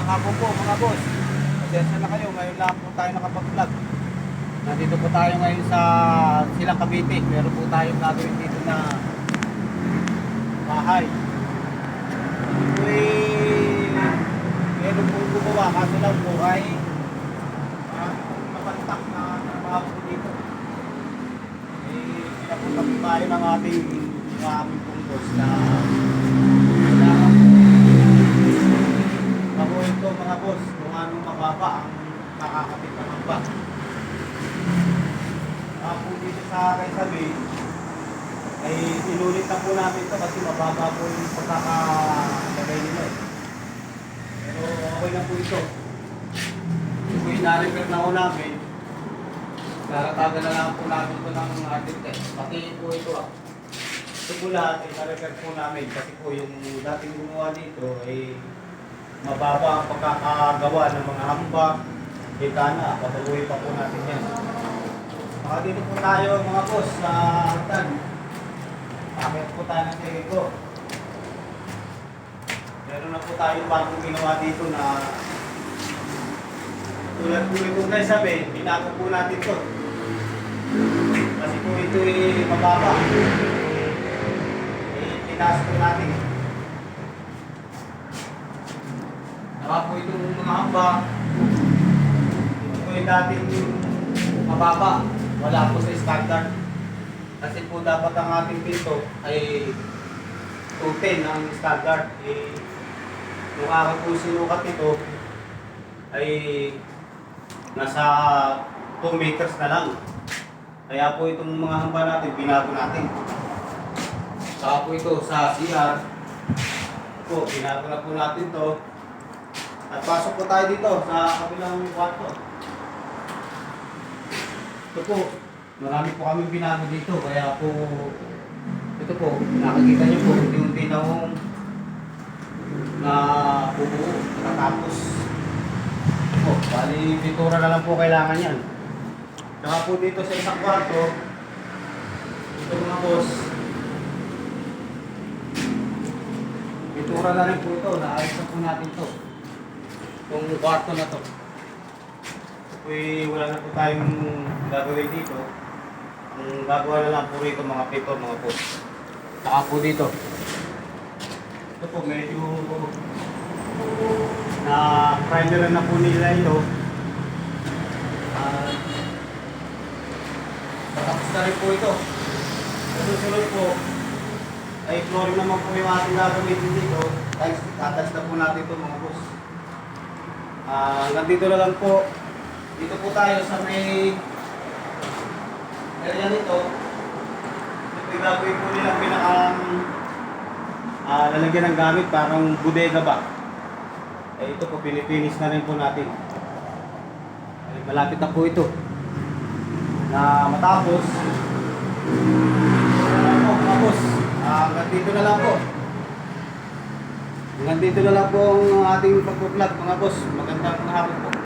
Magandang hapon po mga boss. Pasensya na kayo, ngayon lang po tayo nakapag-vlog. Nandito po tayo ngayon sa Silang Cavite. Meron po tayong gagawin dito na bahay. Ito meron pong gumawa, kaso lang po ay napantak na trabaho po dito. Pinapunta po tayo ng aming pong boss na mabuhay ito mga boss, kung anong mababa ang nakakapit na mamba. Po dito sa Kaysabi ay inulit na po namin ito kasi mababa po yung pagkakalagay nila pero okay na po ito. Ito po yung na-repair na po namin. Karatagan na lang po namin ito ng ating test. Pati po ito ito po lahat ay na-repair po namin kasi po yung dating gumawa dito ay mababa ang pagkakagawa ng mga hambak, dekana, patuloy pa po natin yan. Maka dito po tayo mga boss sa hagdan. Pakit po tayo ng Tegeko. Meron na po tayo bagong ginawa dito na tulad po itong Kaysabi, binago po natin ito. Kasi po ito ay mababa. Tinaas po natin. Saka po itong mga hamba, ito po yung dating mababa, wala po sa standard. Kasi po dapat ang ating pinto ay 210 ang standard. Yung aking po sinukat nito ay nasa 2 meters na lang. Kaya po itong mga hamba natin, binago natin. Saka po ito sa CR, po, binago na po natin to. At pasok po tayo dito sa kabilang kwarto. Ito po, marami po kami binago dito. Kaya po, ito po, nakikita nyo po, unti-unti na hong na bubuo, nakatapos. Ito po, bali, pintura na lang po kailangan yan. Saka po dito sa isang kwarto, ito mga boss, pintura na rin po ito, naayos na po natin ito. Itong kwarto na to. Wala na po tayong gagawin dito. Ang gagawa na lang po rito mga pito, mga po. Saka po dito. Ito po medyo na primer na po nila ito. Tapos na rin po ito. Susunod po ay flooring naman po yung ating gagawin dito. Attach na po natin ito mga boss. Nandito na lang po. Dito po tayo sa may area nito. Ito yung gagawin po nilang pinakang lalagyan ng gamit, parang bodega ba. Ito po, pinipinis na rin po natin. Malapit na po ito na matapos. Tapos, hanggang dito na lang po. Hanggang dito na lang po ang ating pag-vlog mga boss. Magandang hapon po.